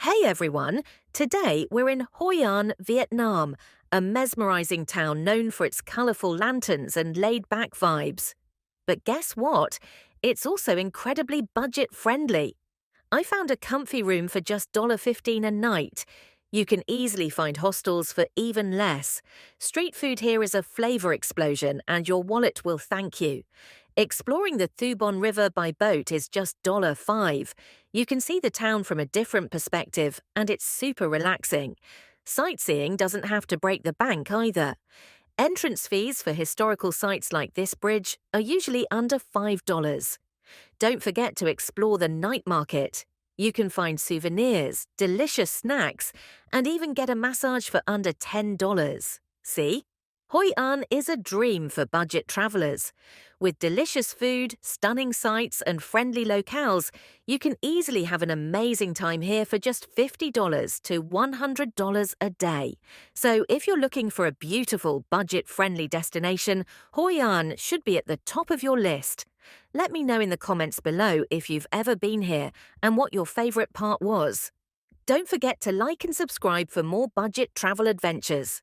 Hey everyone! Today we're in Hoi An, Vietnam, a mesmerizing town known for its colorful lanterns and laid back vibes. But guess what? It's also incredibly budget friendly. I found a comfy room for just $15 a night. You can easily find hostels for even less. Street food here is a flavor explosion, and your wallet will thank you. Exploring the Thu Bon River by boat is just $5. You can see the town from a different perspective, and it's super relaxing. Sightseeing doesn't have to break the bank either. Entrance fees for historical sites like this bridge are usually under $5. Don't forget to explore the night market. You can find souvenirs, delicious snacks, and even get a massage for under $10. See? Hoi An is a dream for budget travelers. With delicious food, stunning sights, and friendly locales, you can easily have an amazing time here for just $50 to $100 a day. So if you're looking for a beautiful, budget-friendly destination, Hoi An should be at the top of your list. Let me know in the comments below if you've ever been here and what your favorite part was. Don't forget to like and subscribe for more budget travel adventures.